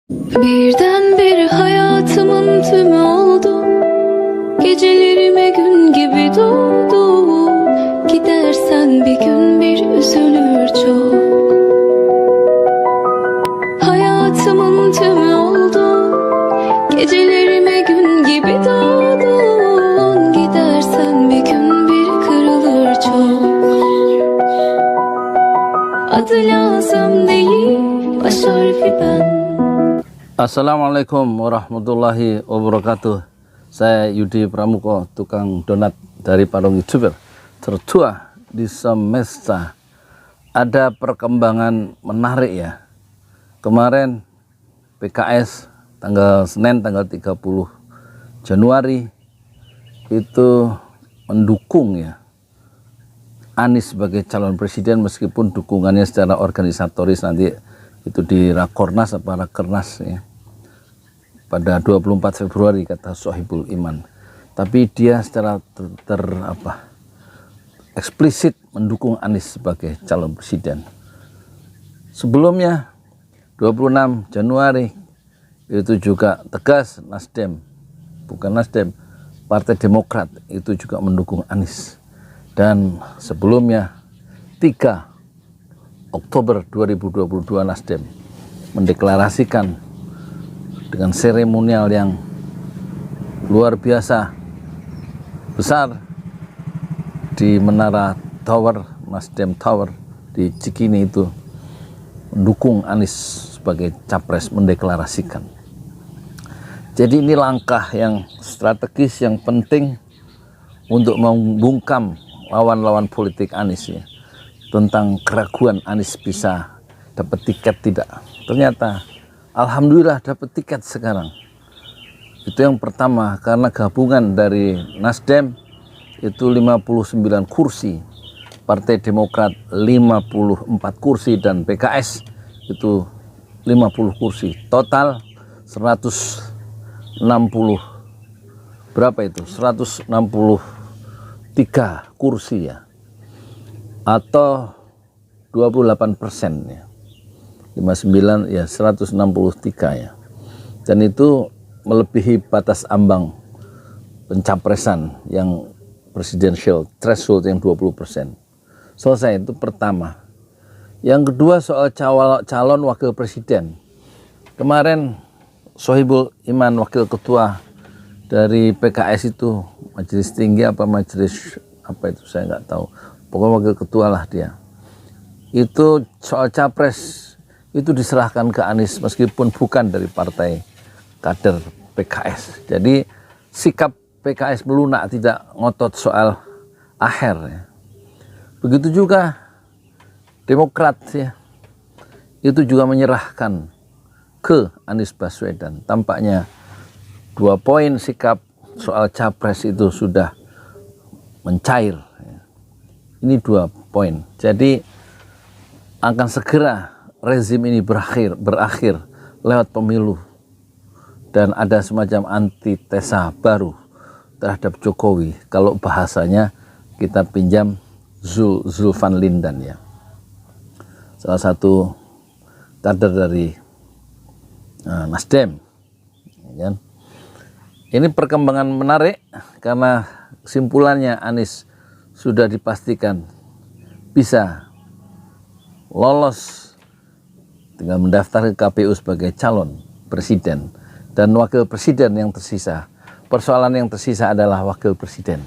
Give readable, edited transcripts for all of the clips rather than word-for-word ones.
Birdenbire hayatımın tümü oldu. Gecelerime gün gibi doğdu. Gidersen bir gün bir üzülür çok. Hayatımın tümü oldu. Gecelerime gün gibi doğdun. Gidersen bir gün bir kırılır çok. Adı lazım değil, baş harfi ben. Assalamualaikum warahmatullahi wabarakatuh. Saya Yudi Pramuko, tukang donat dari Parung YouTuber tertua di semesta. Ada perkembangan menarik ya. Kemarin PKS tanggal Senin tanggal 30 Januari itu mendukung ya Anies sebagai calon presiden, meskipun dukungannya secara organisatoris nanti itu di Rakornas apa Rakernas ya, pada 24 Februari kata Sohibul Iman. Tapi dia secara eksplisit mendukung Anies sebagai calon presiden. Sebelumnya 26 Januari itu juga tegas Nasdem, bukan Nasdem, Partai Demokrat itu juga mendukung Anies. Dan sebelumnya 3 Oktober 2022 Nasdem mendeklarasikan dengan seremonial yang luar biasa besar di Menara Tower, Nasdem Tower di Cikini itu, mendukung Anies sebagai capres, mendeklarasikan. Jadi ini langkah yang strategis yang penting untuk membungkam lawan-lawan politik Anies ya, tentang keraguan Anies bisa dapat tiket tidak. Ternyata alhamdulillah dapat tiket sekarang. Itu yang pertama, karena gabungan dari Nasdem itu 59 kursi, Partai Demokrat 54 kursi, dan PKS itu 50 kursi. Total 160 berapa itu? 163 kursi ya, atau 28% ya, 59 ya, 163 ya, dan itu melebihi batas ambang pencapresan yang presidential threshold yang 20%. Selesai, itu pertama. Yang kedua soal calon wakil presiden. Kemarin Sohibul Iman, wakil ketua dari PKS itu, majelis tinggi apa majelis apa itu saya nggak tahu, pokoknya wakil ketua lah dia, itu soal capres itu diserahkan ke Anies meskipun bukan dari partai kader PKS. Jadi sikap PKS melunak, tidak ngotot soal aher ya. Begitu juga Demokrat ya, itu juga menyerahkan ke Anies Baswedan. Tampaknya 2 poin sikap soal capres itu sudah mencair. Ini 2 poin. Jadi akan segera rezim ini berakhir lewat pemilu, dan ada semacam antitesa baru terhadap Jokowi. Kalau bahasanya kita pinjam Zulfan Lindan ya, salah satu kader dari Nasdem ya kan? Ini perkembangan menarik karena kesimpulannya Anies sudah dipastikan bisa lolos, tinggal mendaftar ke KPU sebagai calon presiden dan wakil presiden yang tersisa. Persoalan yang tersisa adalah wakil presiden,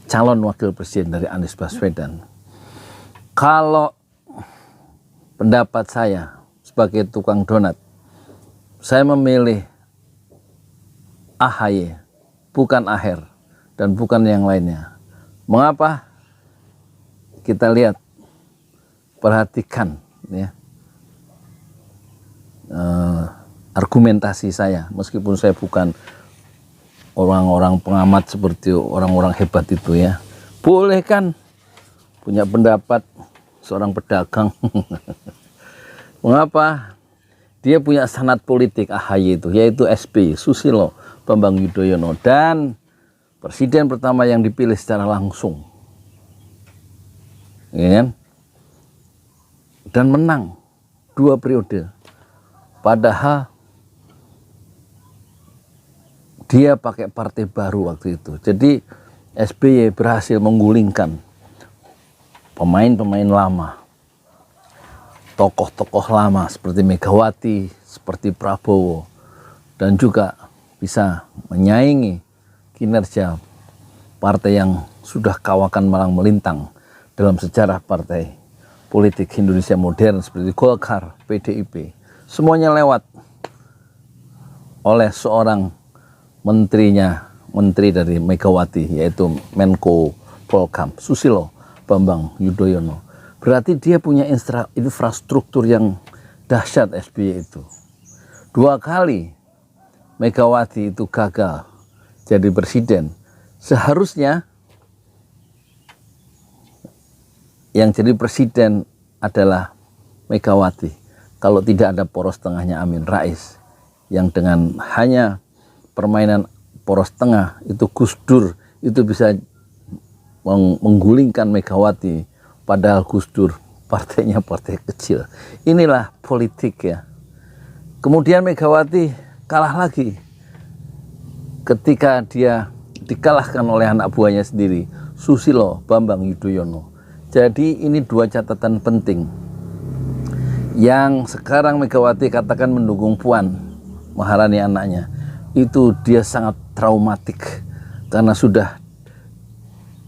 calon wakil presiden dari Anies Baswedan. Kalau pendapat saya sebagai tukang donat, saya memilih AHY, bukan Aher, dan bukan yang lainnya. Mengapa? Kita lihat, perhatikan ya, argumentasi saya, meskipun saya bukan orang-orang pengamat seperti orang-orang hebat itu ya. Boleh kan punya pendapat seorang pedagang. Mengapa? Dia punya sanad politik AHY itu, yaitu SBY, Susilo Bambang Yudhoyono, dan presiden pertama yang dipilih secara langsung ya kan? Dan menang 2 periode. Padahal dia pakai partai baru waktu itu. Jadi SBY berhasil menggulingkan pemain-pemain lama, tokoh-tokoh lama seperti Megawati, seperti Prabowo, dan juga bisa menyaingi kinerja partai yang sudah kawakan malang melintang dalam sejarah partai politik Indonesia modern seperti Golkar, PDIP. Semuanya lewat oleh seorang menteri dari Megawati, yaitu Menko Polkam, Susilo Bambang Yudhoyono. Berarti dia punya infrastruktur yang dahsyat SBY itu. 2 kali Megawati itu gagal jadi presiden. Seharusnya yang jadi presiden adalah Megawati. Kalau tidak ada poros tengahnya Amin Rais, yang dengan hanya permainan poros tengah itu Gus Dur itu bisa menggulingkan Megawati, padahal Gus Dur partainya partai kecil. Inilah politik ya. Kemudian Megawati kalah lagi ketika dia dikalahkan oleh anak buahnya sendiri, Susilo Bambang Yudhoyono. Jadi ini 2 catatan penting yang sekarang Megawati katakan mendukung Puan Maharani anaknya. Itu dia sangat traumatik karena sudah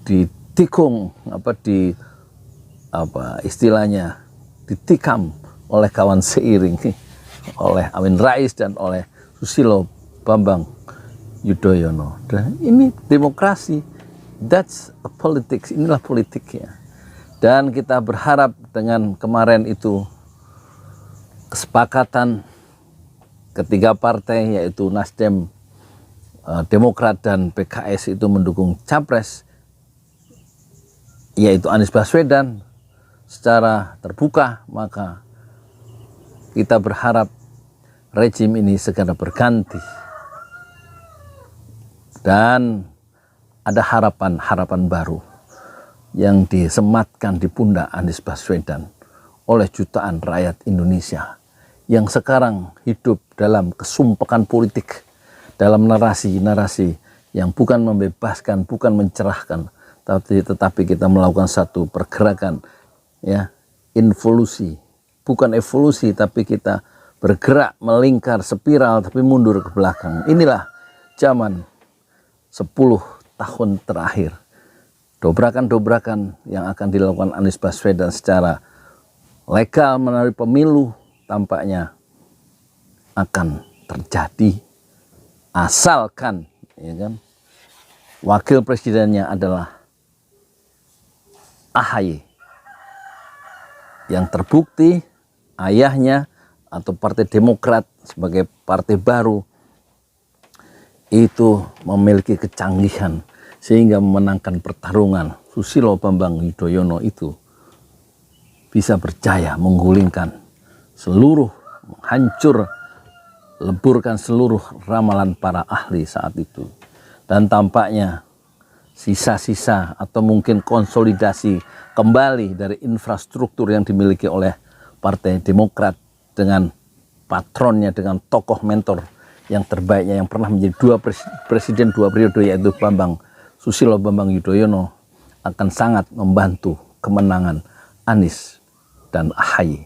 ditikung istilahnya ditikam oleh kawan seiring, oleh Amin Rais dan oleh Susilo Bambang Yudhoyono. Dan ini demokrasi, that's a politics, inilah politiknya. Dan kita berharap dengan kemarin itu kesepakatan ketiga partai, yaitu Nasdem, Demokrat dan PKS itu mendukung capres, yaitu Anies Baswedan secara terbuka, maka kita berharap rejim ini segera berganti dan ada harapan baru yang disematkan di pundak Anies Baswedan oleh jutaan rakyat Indonesia yang sekarang hidup dalam kesumpakan politik, dalam narasi-narasi yang bukan membebaskan, bukan mencerahkan, tetapi kita melakukan satu pergerakan ya, involusi, bukan evolusi, tapi kita bergerak melingkar spiral tapi mundur ke belakang. Inilah zaman 10 tahun terakhir. Dobrakan-dobrakan yang akan dilakukan Anies Baswedan secara legal melalui pemilu tampaknya akan terjadi asalkan ya kan, wakil presidennya adalah AHY yang terbukti ayahnya atau Partai Demokrat sebagai partai baru itu memiliki kecanggihan sehingga memenangkan pertarungan. Susilo Bambang Yudhoyono itu bisa berjaya menggulingkan seluruh, menghancur, leburkan seluruh ramalan para ahli saat itu. Dan tampaknya sisa-sisa atau mungkin konsolidasi kembali dari infrastruktur yang dimiliki oleh Partai Demokrat dengan patronnya, dengan tokoh mentor yang terbaiknya yang pernah menjadi presiden 2 periode, yaitu Susilo Bambang Yudhoyono, akan sangat membantu kemenangan Anies dan AHY.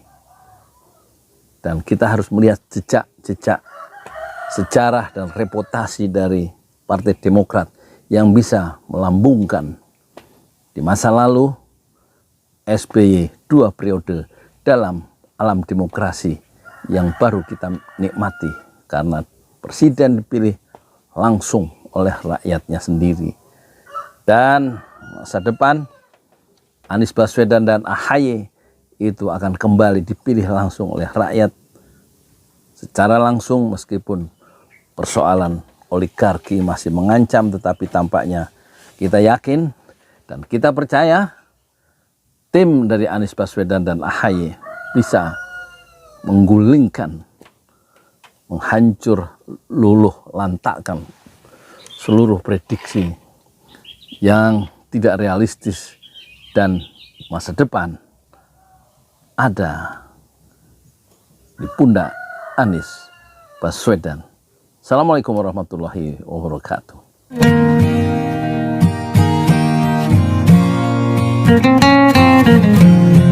Dan kita harus melihat jejak-jejak sejarah dan reputasi dari Partai Demokrat yang bisa melambungkan di masa lalu SBY 2 periode dalam alam demokrasi yang baru kita nikmati karena presiden dipilih langsung oleh rakyatnya sendiri. Dan masa depan Anies Baswedan dan AHY itu akan kembali dipilih langsung oleh rakyat secara langsung, meskipun persoalan oligarki masih mengancam, tetapi tampaknya kita yakin dan kita percaya tim dari Anies Baswedan dan AHY bisa menggulingkan, menghancur, luluh lantakkan seluruh prediksi yang tidak realistis, dan masa depan ada di pundak Anies Baswedan Assalamualaikum warahmatullahi wabarakatuh. Thank you.